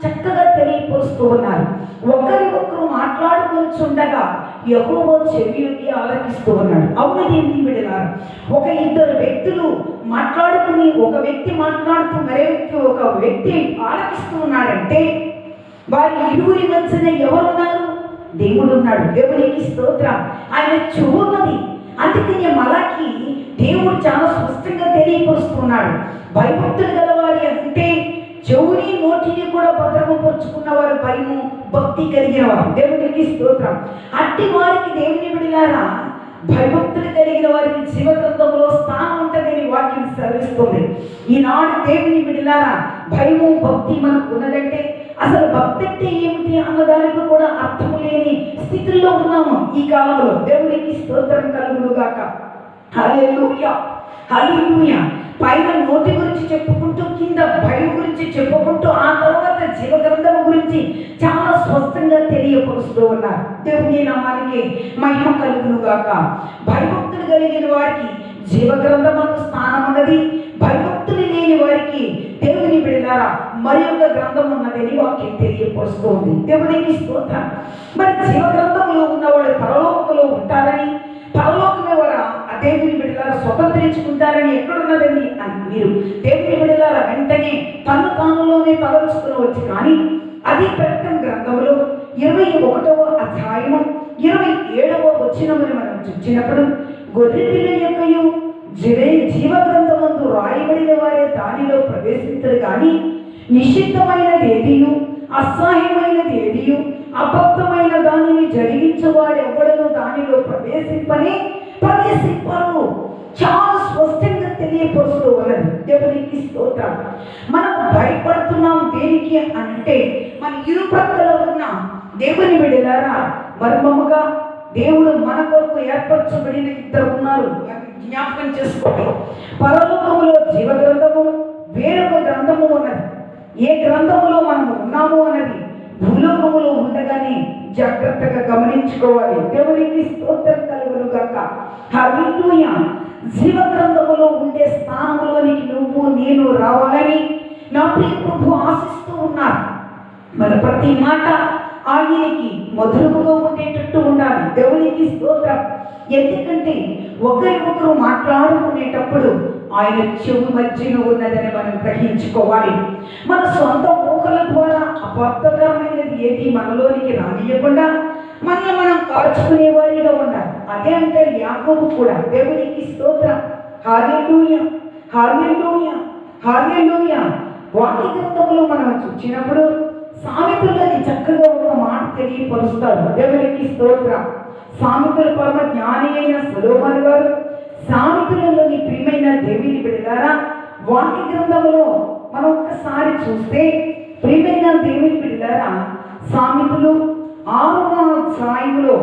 చక్కగా తెలియపరుస్తూ ఉన్నారు. ఒకరు మాట్లాడుకుంటుండగా యెహోవా చెవియొగ్గి ఆలకిస్తూ ఉన్నాడు. అవును దేవుని బిడ్డలారా, ఒక 2 వ్యక్తులు మాట్లాడుకుని ఒక వ్యక్తి మాట్లాడుతూ ఒక వ్యక్తి ఆలకిస్తూ ఉన్నాడంటే వారి ఇరువురి మధ్యన ఎవరున్నారు? దేవుడు ఉన్నాడు. దేవునికి స్తోత్రం. ఆయన చెవున్నది. అందుకనే మలాకి దేవుడు చాలా స్పష్టంగా తెలియపరుస్తున్నాడు. భయభక్తులు గలవారి అంటే చెవుని నోటిని కూడా భద్రపరుచుకున్నవారు, భయము భక్తి కలిగిన వారు. దేవునికి స్తోత్రం. అట్టి వారికి దేవుని బిడ్డలారా భయభక్తులు కలిగిన వారికి జీవ గ్రంథంలో స్థానం ఉంటుందని వాక్యం సెలవిస్తుంది. ఈనాడు దేవుని బిడ్డలారా భయము భక్తి మనకు ఉన్నదంటే అసలు భక్తి అంటే ఏమిటి అన్నదానికి కూడా అర్థము లేని స్థితిలో ఉన్నాము ఈ కాలంలో. దేవునికి స్తోత్రం కలుగును గాక. హల్లెలూయా, హల్లెలూయా. పైన నోటి గురించి చెప్పుకుంటూ కింద భయం గురించి చెప్పుకుంటూ ఆ తర్వాత జీవ గ్రంథం గురించి చాలా స్పష్టంగా తెలియపరుస్తూ ఉన్నారు. దేవుని నామానికి మహిమ కలుగును గాక. భయభక్తులు కలిగిన వారికి జీవ గ్రంథమందు స్థానం ఉన్నది. భయభక్తులు లేని వారికి దేవుని బిడ్డలారా మరి ఒక గ్రంథం ఉన్నదని వాక్యం తెలియపరుస్తూ ఉంది. దేవునికి స్తోత్రం. మరి జీవ గ్రంథంలో ఉన్నవాడు పరలోకములో ఉంటారని, పరలోకమే వారు ఆ దేవుని బిడ్డలారా స్వతంత్రించుకుంటారని ఎక్కడున్నదని అని మీరు దేవుని బిడ్డలారా వెంటనే తానులోనే తలచుకునవచ్చు. కానీ అది ప్రకటన గ్రంథంలో 21వ అధ్యాయము 27వ వచనముని మనం చూసినప్పుడు గొర్రెపిల్ల యొక్కయు జీవ గ్రంథమందు రాయబడిన వారే దానిలో ప్రవేశించరు. కానీ నిషిద్ధమైనది ఏదియు, అసహ్యమైనది ఏదియు, అబద్ధమైన దానిని జరిగించేవాడు ఎవడను దానిలో ప్రవేశింపరు. చాలా స్పష్టంగా తెలియపరుస్తూ ఉన్నది. దేవునికి స్తోత్రం. మనం భయపడుతున్నాం దేనికి అంటే, మన ఇరుప్రక్కల ఉన్న దేవుని బిడ్డలారా, మర్మముగా దేవుడు మన కొరకు ఏర్పరచబడిన ఇద్దరు ఉన్నారు. జ్ఞాపకం చేసుకోండి. పరలోకములో జీవ గ్రంథము, వేరొక గ్రంథము ఉన్నది. ఏ గ్రంథములో మనం ఉన్నాము అన్నది భూలోకములో ఉండగానే జాగ్రత్తగా గమనించుకోవాలి. దేవునికి స్తోత్రం కలుగును గాక. హల్లెలూయా. జీవ గ్రంథములో ఉండే స్థానంలోనికి నువ్వు నేను రావాలని నా ప్రియ ప్రభు ఆశిస్తూ ఉన్నారు. మన ప్రతి మాట ఆయనకి మధురముగా ఉండేటట్టు ఉండాలి. దేవునికి స్తోత్రం. ఎందుకంటే ఒకరికొకరు మాట్లాడుకునేటప్పుడు ఆయన చెవు మధ్యలో ఉన్నదని మనం గ్రహించుకోవాలి. మన సొంత ఊహల ద్వారా అబద్ధకరమైనది ఏది మనలోనికి రానియకుండా మనల్ని మనం కాల్చుకునే వారిగా ఉండాలి. అదే అంటాడు యాకోబు కూడా. దేవునికి స్తోత్రం. హల్లెలూయా, హల్లెలూయా, హల్లెలూయా. వాక్య గ్రంథంలో మనం చూసినప్పుడు సామెతలని చక్కగా ఒక మాట తెలియపరుస్తాడు. దేవునికి స్తోత్రం. సామెతల పరమ జ్ఞాని అయిన సొలొమోను గారు సామెతలలోని ప్రియమైన దేవుని బిడ్డలారా, వాక్య గ్రంథంలో మనం ఒక్కసారి చూస్తే ప్రియమైన దేవుని బిడ్డలారా, సామెతలు 6వ అధ్యాయంలో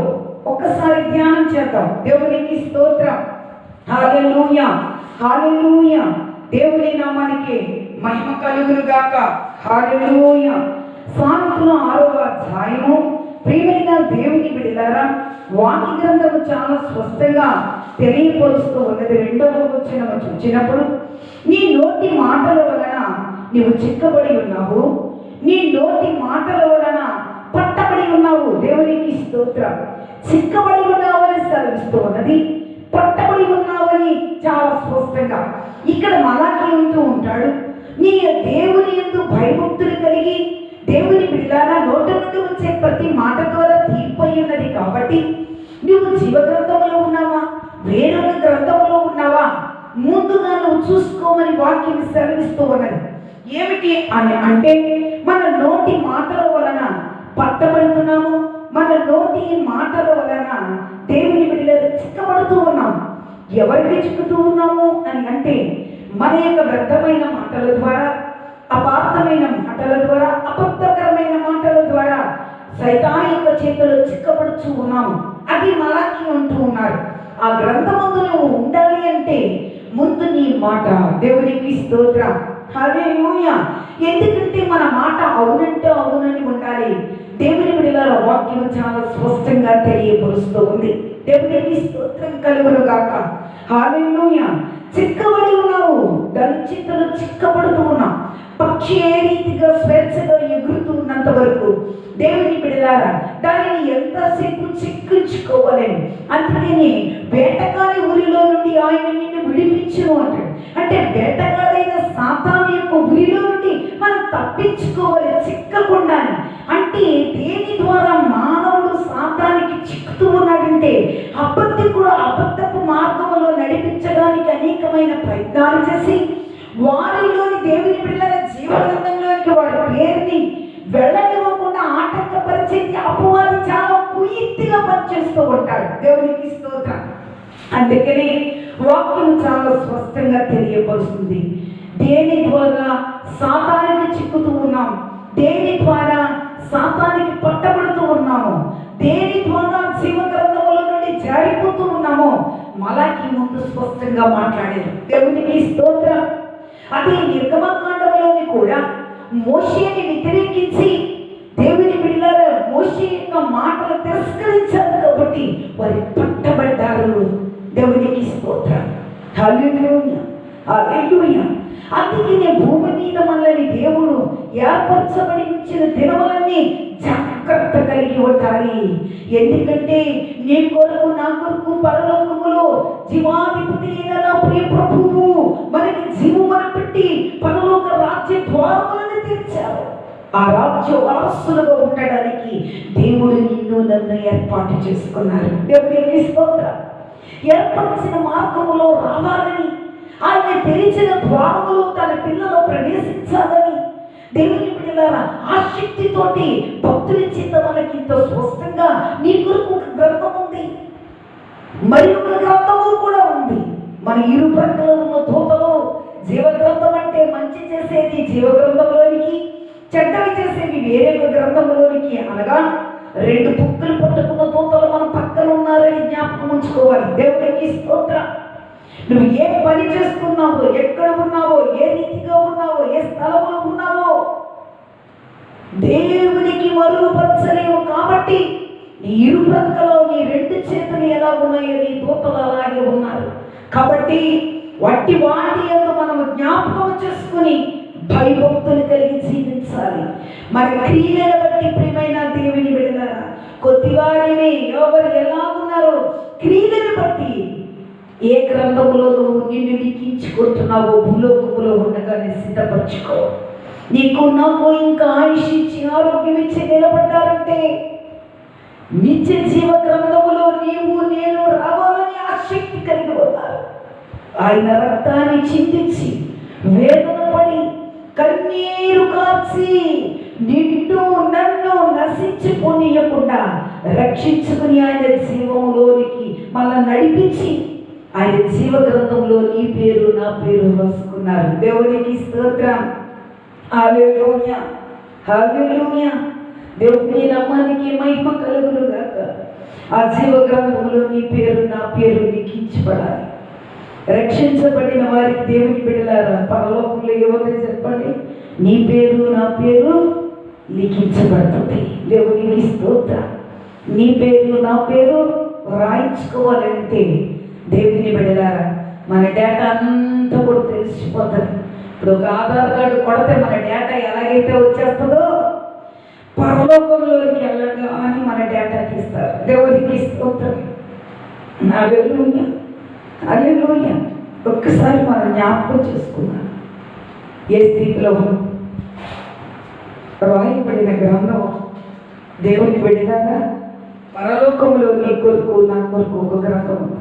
ఒక్కసారి ధ్యానం చేద్దాం. దేవునికి స్తోత్రం. హల్లెలూయా, హల్లెలూయా. దేవుని నామానికి మహిమ కలుగును గాక. హల్లెలూయా. సామెతలు 6వ అధ్యాయము ప్రియమైన దేవుని బిడ్డలారా, వాక్య గ్రంథము చాలా స్పష్టంగా తెలియపరుస్తూ ఉన్నది. 2వ వచనం చూసినప్పుడు, నీ నోటి మాటల వలన నీవు చిక్కబడి ఉన్నావు, నీ నోటి మాటల వలన పట్టబడి ఉన్నావు. దేవునికి స్తోత్రం. చిక్కబడి ఉన్నావని సెలవిస్తూ ఉన్నది, పట్టబడి ఉన్నావని చాలా స్పష్టంగా ఇక్కడ మలాకి ఉంటూ ఉంటాడు. నీ దేవుని యందు భయభక్తులు కలిగి దేవుని బిడ్డలారా, నోట నుండి వచ్చే ప్రతి మాట ద్వారా తీర్పు అయి ఉన్నది. కాబట్టి నువ్వు జీవ గ్రంథంలో ఉన్నావా, వేరొక గ్రంథంలో ఉన్నావా, ముందుగా నువ్వు చూసుకోమని వాక్యం సెలవిస్తూ ఉన్నది. ఏమిటి అని అంటే, మన నోటి మాటల వలన పట్టబడుతున్నాము, మన నోటి మాటల వలన దేవుని బిడ్డలు చిక్కబడుతూ ఉన్నాము. ఎవరికి చిక్కుతూ ఉన్నాము అని అంటే, మన యొక్క వ్యర్థమైన మాటల ద్వారా, అపార్థమైన మాటల ద్వారా, అబద్ధకరమైన మాటల ద్వారా సైతాను యొక్క చేతుల్లో చిక్కబడుతూ ఉన్నాము. అది మలాకి అంటూ ఉన్నారు. ఆ గ్రంథమందు నువ్వు ఉండాలి అంటే ముందు నీ మాట. దేవునికి స్తోత్రం. హల్లెలూయా. ఎందుకంటే మన మాట అవునంటే అవునని ఉండాలి. దేవుని బిడ్డలారా, వాక్యం చాలా స్పష్టంగా తెలియపరుస్తూ ఉంది. దేవునికి స్తోత్రం కలుగును గాక. హల్లెలూయా. చిక్కబడి ఉన్నావు, దాని చేతులు చిక్కబడుతూ ఉన్నావు. పక్షి ఏ రీతిగా స్వేచ్ఛగా ఎగురుతూ ఉన్నంత వరకు దేవుని బిడ్డలారా, దానిని ఎంతసేపు చిక్కించుకోవాలని, అందుకని వేటగాడి ఉరిలో నుండి ఆయన నిన్ను విడిపించును అంటాడు. అంటే వేటగాడైన సాతాను యొక్క ఉరిలో నుండి మనం తప్పించుకోవాలి చిక్కకుండా. అంటే దేని ద్వారా మానవుడు సాతానికి చిక్కుతూ ఉన్నాడంటే, అబద్ధికుడు అబద్ధపు మార్గంలో నడిపించడానికి అనేకమైన ప్రయత్నాలు చేసి వారిలోని దేవుని బిడ్డల జీవగ్రంథంలోనికి వాడి పేరుని వెళ్ళనివ్వకుండా ఆటంకపరిచే అపవాది చాలా కుయుక్తిగా పనిచేస్తూ ఉంటాడు. దేవునికి స్తోత్రం. అందుకని వాక్యం చాలా స్పష్టంగా తెలియపరుస్తుంది. దేని ద్వారా సాతానికి చిక్కుతూ ఉన్నాం, దేని ద్వారా సాతానికి పట్టబడుతూ ఉన్నాము, దేని ద్వారా జీవగ్రంథముల నుండి జారిపోతూ ఉన్నామో మలాకి ముందు స్పష్టంగా మాట్లాడారు. దేవునికి స్తోత్రం. అది నిర్గమకాండములోని కూడా మోషేని వ్యతిరేకించి దేవుని బిడ్డలారా మోషే యొక్క మాటలు తిరస్కరించారు కాబట్టి వారు పట్టబడ్డారు. దేవునికి స్తోత్రం. హల్లెలూయా, హల్లెలూయా. అందుకనే భూమి మీద మనల్ని దేవుడు ఏర్పరచబడి ఉంచిన దినములన్నీ జాగ్రత్త కలిగి ఉండాలి. ఎందుకంటే నీ కొరకు నా కొరకు పరలోకములో జీవాధిపతి అయిన నా ప్రియ ప్రభువు మనకి జీవమును పెట్టి పరలోక రాజ్య ద్వారములను తెరిచారు. ఆ రాజ్య వారసులుగా ఉండడానికి దేవుడు నిన్ను నన్ను ఏర్పాటు చేసుకున్నారు. దేవునికి స్తోత్రం. ఏర్పరిచిన మార్గములో రావాలని, ఆయన తెరిచిన ద్వారములో తన పిల్లలు ప్రవేశించాలని దేవుని బిడ్డలారా, ఆసక్తితోటి భక్తుల చేత మనకి ఇంత స్పష్టంగా నీ కొరకు ఒక గ్రంథం ఉంది, మరి ఒక గ్రంథము కూడా ఉంది. మన ఇరు ప్రక్కల ఉన్న తోటలో జీవగ్రంథం అంటే మంచి చేసేది జీవగ్రంథంలోనికి, చెడ్డవి చేసేవి వేరే ఒక గ్రంథంలోనికి. అనగా రెండు బుక్కులు పట్టుకున్న తోటలు మన పక్కన ఉన్నారని జ్ఞాపకం ఉంచుకోవాలి. దేవునికి స్తోత్రం. నువ్వు ఏ పని చేస్తున్నావో, ఎక్కడ ఉన్నావో, ఏ రీతిగా ఉన్నావో, ఏ స్థలంలో ఉన్నావో దేవునికి మరుగుపరచలేవు. కాబట్టి నీ ఇరు ప్రక్కలో నీ రెండు చేతులు ఎలా ఉన్నాయో నీ తోటలు అలాగే ఉన్నారు. కాబట్టి వాటి యందు మనం జ్ఞాపకం చేసుకుని భయభక్తులు కలిగి జీవించాలి. మన క్రియలను బట్టి ప్రియమైన దేవుని బిడ్డలారా, కొద్దివారిని ఎవరు ఎలా ఉన్నారో క్రియలను బట్టి ఏ గ్రంథములో నువ్వు నిన్ను లిఖించుకుంటున్నావో భూలోకములో ఉండగానే సిద్ధపరచుకో. నీకు నాకు ఇంకా ఆయుష్ ఇచ్చి ఆరోగ్యం ఇచ్చి నిలబడ్డారంటే నిత్య జీవ గ్రంథములో నీవు నేను రావాలని ఆసక్తి కలిగి ఉన్నారు. ఆయన రక్తాన్ని చిందించి వేదన పడి కన్నీరు కార్చి నిన్ను నన్ను నశించుకోనియకుండా రక్షించుకుని ఆయన జీవంలోనికి మళ్ళా నడిపించి ఆయన జీవ గ్రంథంలో నీ పేరు నా పేరు రాసుకున్నారు. దేవునికి స్తోత్రం. హల్లెలూయా, హల్లెలూయా. దేవుని నామానికి మహిమ కలుగును గాక. ఆ జీవ గ్రంథంలో నీ పేరు నా పేరు లిఖించబడాలి. రక్షించబడిన వారికి దేవుని బిడ్డలారా, పరలోకంలో ఏముంది చెప్పండి? నీ పేరు నా పేరు లిఖించబడుతుంది. దేవునికి స్తోత్రం. నీ పేరు నా పేరు రాయించుకోవాలంటే దేవుని బిడ్డలారా మన డేటా అంతా కూడా తెలిసిపోతుంది. ఇప్పుడు ఒక ఆధార్ కార్డు కొడితే మన డేటా ఎలాగైతే వచ్చేస్తుందో పరలోకంలోకి వెళ్ళగా అని మన డేటా తీస్తారు. దేవునికి స్తోత్రం. హల్లెలూయా, హల్లెలూయా. ఒక్కసారి మనం జ్ఞాపకం చేసుకున్నాం. ఏ స్థితిలో రాయబడిన గ్రంథం దేవుని బిడ్డలారా, పరలోకంలో నీ కొరకు నా కొరకు ఒక గ్రంథం ఉంది.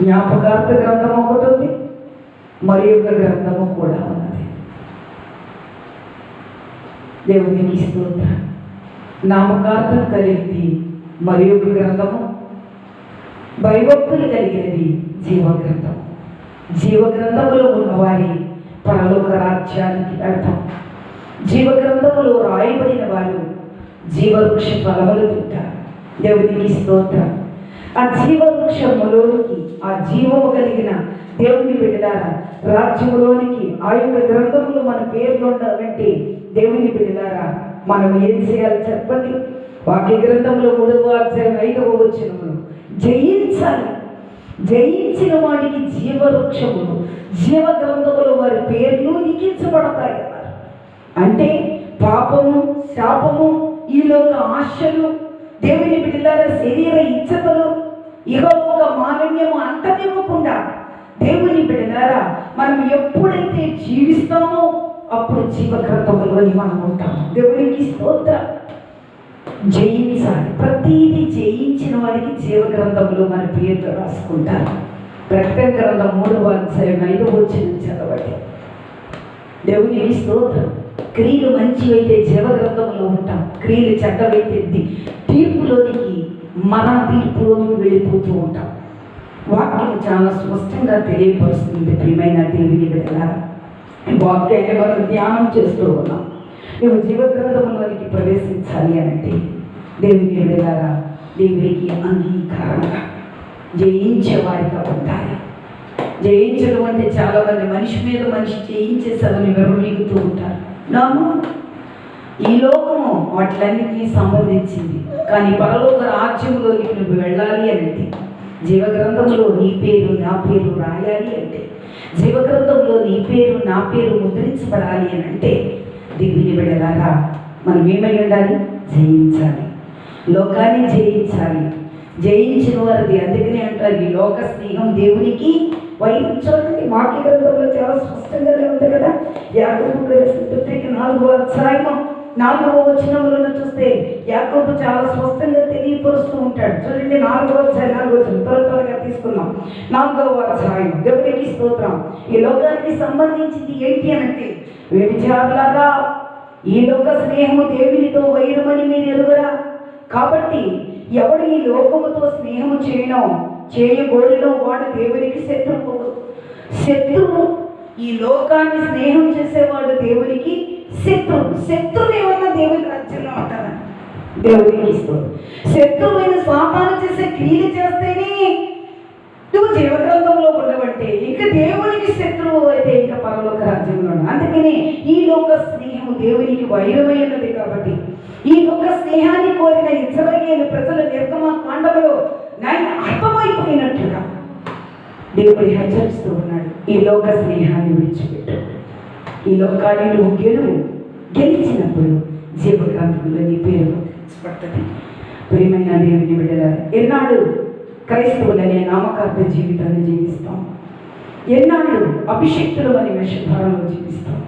జ్ఞాపకార్థ గ్రంథం ఒకటి ఉంది, మరి ఒక గ్రంథము కూడా ఉన్నది. దేవునికి స్తోత్రం. నామకార్థం కలిగింది మరి ఒక గ్రంథము, భయభక్తులు కలిగినది జీవగ్రంథం. జీవగ్రంథములో ఉన్నవారి పరలోక రాజ్యానికి అర్థం. జీవగ్రంథములో రాయబడిన వారు జీవవృక్ష ఫలములు తింటారు. దేవునికి స్తోత్రం. ఆ జీవవృక్షములోనికి, ఆ జీవము కలిగిన దేవుని బిడ్డలారా రాజ్యములోనికి ఆ యొక్క గ్రంథములు మన పేర్లు ఉండాలంటే దేవుని బిడ్డలారా మనం ఏం చేయాలి చెప్పండి? వాక్య గ్రంథంలో 3వ అధ్యాయం 5వ వచనములో జయించాలి. జయించిన వాడికి జీవవృక్షములు జీవ గ్రంథములు వారి పేర్లు లిఖించబడతాయి అన్నారు. అంటే పాపము, శాపము, ఈలోక ఆశలు, దేవుని బిడ్డలారా శరీర ఇచ్చతలు, ఇహలోక మాలిన్యము అంటనివ్వకుండా దేవుని బిడ్డలారా మనం ఎప్పుడైతే జీవిస్తామో అప్పుడు జీవగ్రంథములోని మనం ఉంటాం. దేవునికి స్తోత్రం. జయించాలి. ప్రతిదీ జయించిన వారికి జీవగ్రంథంలో మన పేర్లు రాసుకుంటారు. ప్రకటన గ్రంథం 3వ అధ్యాయం 5వ వచనం చదవండి. దేవునికి స్తోత్రం. క్రియలు మంచివైతే జీవగ్రంథంలో ఉంటాం, క్రియలు చెడ్డవైతే తీర్పులోనికి, మన తీర్పులోనికి వెళ్ళిపోతూ ఉంటాం. వాక్యం చాలా స్పష్టంగా తెలియపరుస్తుంది. ప్రియమైన దేవుని బిడ్డలారా, వాక్యాన్ని మనం ధ్యానం చేస్తూ ఉన్నాం. నువ్వు జీవగ్రంథంలోనికి ప్రవేశించాలి అంటే దేవుని బిడ్డలారా దేవునికి అంగీకారంగా జయించే వారిగా ఉండాలి. జయించడం అంటే చాలామంది మనిషి మీద మనిషి జయించేసామని విర్రవీగుతూ ఉంటారు. నాను ఈ లోకము వాటిలన్నిటికీ సంబంధించింది. కానీ పరలోక రాజ్యంలోనికి నువ్వు వెళ్ళాలి అంటే, జీవగ్రంథంలో నీ పేరు నా పేరు రాయాలి అంటే, జీవగ్రంథంలో నీ పేరు నా పేరు ముద్రించబడాలి అని అంటే దేవుని బిడ్డలారా మనం ఏమై ఉండాలి? జయించాలి. లోకాన్ని జయించాలి. జయించిన వారిది. అందుకనే అంటారు ఈ లోక స్నేహం దేవునికి వైరం. చూడండి వాక్య గ్రంథంలో చాలా స్పష్టంగానే ఉంది కదా. యాకోబు రాసిన పత్రిక 4వ అధ్యాయం 4వ వచనంలో చూస్తే యాకోబు చాలా స్పష్టంగా తెలియపరుస్తూ ఉంటాడు. చూడండి 4వ అధ్యాయం 4వ వచనం త్వరగా తీసుకున్నాం. 4వ అధ్యాయం. దేవునికి స్తోత్రం. ఈ లోకానికి సంబంధించింది ఏంటి అనంటే, వ్యభిచారులారా ఈ లోక స్నేహము దేవునితో వైరమని మీరు ఎరుగరా? కాబట్టి ఎవడు ఈ లోకముతో స్నేహము చేయగోరినో వాడు దేవునికి శత్రువు. ఈ లోకాన్ని స్నేహం చేసేవాడు దేవునికి శత్రువు ఏమన్నా దేవుని రాజ్యంలో ఉంటారా? దేవునికి ఇస్తుంది. శత్రువైన సాతాను చేసే క్రియలు చేస్తేనే నువ్వు జీవగ్రంథంలో ఉండవంటే ఇంకా దేవునికి శత్రువు అయితే ఇంకా పరలోక రాజ్యంలో. అందుకని ఈ లోక స్నేహము దేవునికి వైరమైనది. కాబట్టి ఈ లోక స్నేహాన్ని కోరిన ఇశ్రాయేలు ప్రజల నిర్గమకాండములో నాయన అర్థమైపోయినట్లుగా దేవుడు హెచ్చరిస్తూ ఉన్నాడు. ఈ లోక స్నేహాన్ని విడిచిపెట్టు. ఈ లోకాన్ని నువ్వు గెలిచినప్పుడు జీవగ్రంథంలో నీ పేరు పడుతుంది. ప్రియమైన దేవుని బిడ్డలారా, ఎన్నాడు క్రైస్తవులనే నామకార్థ జీవితాన్ని జీవిస్తాం? ఎన్నాళ్ళు అభిషక్తులు అనే వేషధారంలో జీవిస్తాం?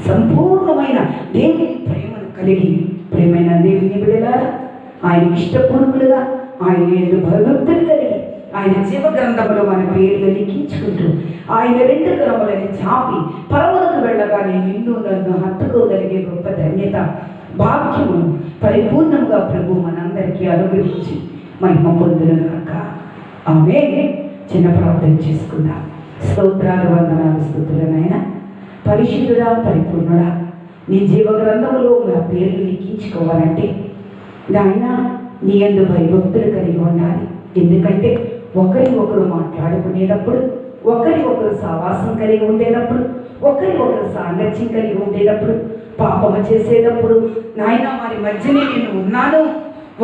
సంపూర్ణమైన దేవుని ప్రేమను కలిగి ప్రియమైన దేవుని బిడ్డలారా, ఆయనకి ఇష్టపూర్వకులుగా ఆయన ఏడు భయభక్తులు కలిగి ఆయన జీవగ్రంథంలో మన పేర్లు లిఖించుకుంటూ ఆయన 2 కరములని చాపి పరములకు వెళ్ళగానే నిన్ను నన్ను హత్తుకోగలిగే గొప్ప ధన్యత భాగ్యమును పరిపూర్ణంగా ప్రభు మనందరికీ అనుగ్రహించి మహిమ పొందునుగాక. ఆమేన్. చిన్న ప్రార్థన చేసుకుందాం. స్తోత్రాలు, వందనాలు, స్తుతులనైనా పరిశుద్ధుడా, పరిపూర్ణుడా, నీ జీవగ్రంథములో నా పేర్లు లిఖించుకోవాలంటే నాయన నీ యందు భయభక్తులు కలిగి ఉండాలి. ఎందుకంటే ఒకరు మాట్లాడుకునేటప్పుడు, ఒకరు సావాసం కలిగి ఉండేటప్పుడు, ఒకరు సాంగత్యం కలిగి ఉండేటప్పుడు, పాపము చేసేటప్పుడు నాయన వారి మధ్యనే నేను ఉన్నాను,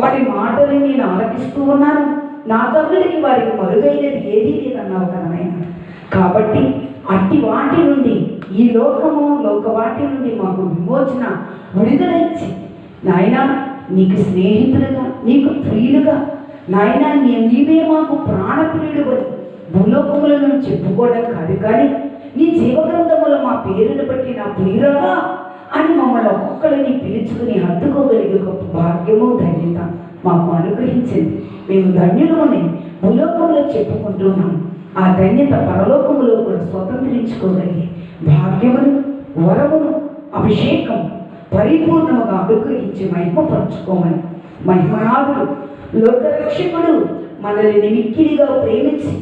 వారి మాటలు నేను ఆలకిస్తూ ఉన్నాను, నా కన్నులకి వారికి మరుగైనది ఏదీ లేదన్నావు కదా నాయన. కాబట్టి అట్టి వాటి నుండి ఈ లోకవాటి నుండి మాకు విమోచన విడుదల ఇచ్చి నాయన నీకు స్నేహితులుగా, నీకు ప్రియులుగా నాయన నీవే మాకు ప్రాణప్రియుడు అని భూలోకములో మేము చెప్పుకోవడం కాదు, కానీ నీ జీవగ్రంథములో మా పేరును బట్టి నా ప్రియురాలా అని మమ్మల్ని ఒక్కొక్కరిని పిలుచుకుని హత్తుకోగలిగే గొప్ప భాగ్యము, ధన్యత మాకు అనుగ్రహించింది. మేము ధన్యులమని భూలోకంలో చెప్పుకుంటున్నాం. ఆ ధన్యత పరలోకములో కూడా స్వతంత్రించుకోగలిగే భాగ్యమును, వరమును, అభిషేకం పరిపూర్ణముగా అనుగ్రహించి మహిమపరచుకోమని మహిమనాథుడు, లోకరక్షకుడు మనల్ని మిక్కిలిగా ప్రేమించి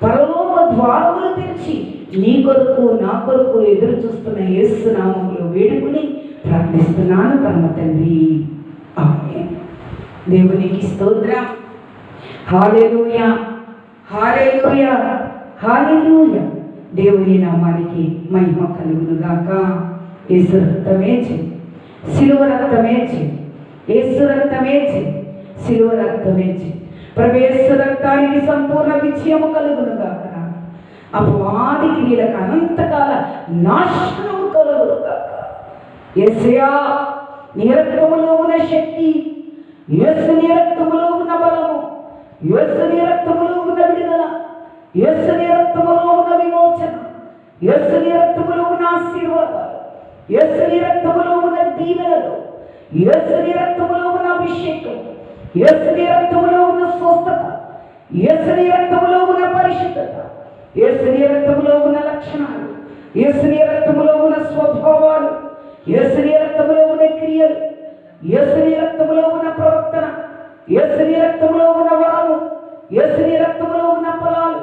పరలోక ద్వారములు తెరిచి నీ కొరకు నా కొరకు ఎదురు చూస్తున్న యేసు నామములో వేడుకుని ప్రార్థిస్తున్నాను పరమ తండ్రి. ఆమేన్. దేవునికి స్తోత్రం. హల్లెలూయా, హల్లెలూయా, హల్లెలూయా. దేవుని నామానికి మహిమ కలుగునుగాక. యేసు రక్తమే చెయ్యి, శిలువ రక్తమే చెయ్యి, యేసు రక్తమే చెయ్యి, శిలువ రక్తమే చెయ్యి. ప్రభు యేసు రక్తానికి సంపూర్ణ విజయము కలుగునుగాక. అపవాది క్రియలకు అనంతకాల నాశనము కలుగునుగాక. యేసయ్యా నీ రక్తములో ఉన్న శక్తి, యేసు నీ రక్తములో ఉన్న బలము, యేసు నీ రక్తములో ఉన్న విడుదల, యేసు నీ రక్తములో ఉన్న విమోచన, యేసు నీ రక్తములో ఉన్న ఆశీర్వాదాలు, యేసు నీ రక్తములో ఉన్న దీవెనలు, యేసు నీ రక్తములో ఉన్న అభిషేకం, యేసు నీ రక్తములో ఉన్న స్వస్థత, యేసు నీ రక్తములో ఉన్న పరిశుద్ధత, యేసు నీ రక్తములో ఉన్న లక్షణాలు, యేసు నీ రక్తములో ఉన్న స్వభావాలు, యేసు నీ రక్తములో ఉన్న క్రియలు, యేసు నీ రక్తములో ఉన్న ప్రవర్తన, యేసు నీ రక్తములో ఉన్న వరము, యేసు నీ రక్తములో ఉన్న ఫలాలు,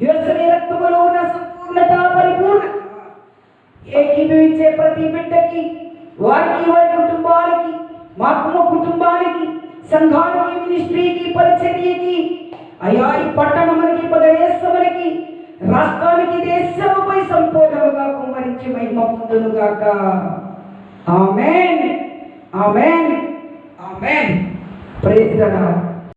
యేసు నీ రక్తములో ఉన్న సంపూర్ణత, పరిపూర్ణత ఏకీభవించే ప్రతి బిడ్డకి, వారికి, వారి కుటుంబానికి, మా కుటుంబానికి, సంఘానికి, మినిస్ట్రీకి, పరిచర్యకి, అయా ఈ పట్టణమునికి, ప్రదేశమునికి, రాష్ట్రానికి, దేశముపై సంపూర్ణముగా కుమ్మరించి మహిమ పొందునుగాక. ఆమేన్, ఆమేన్, ఆమేన్. Praise the lord.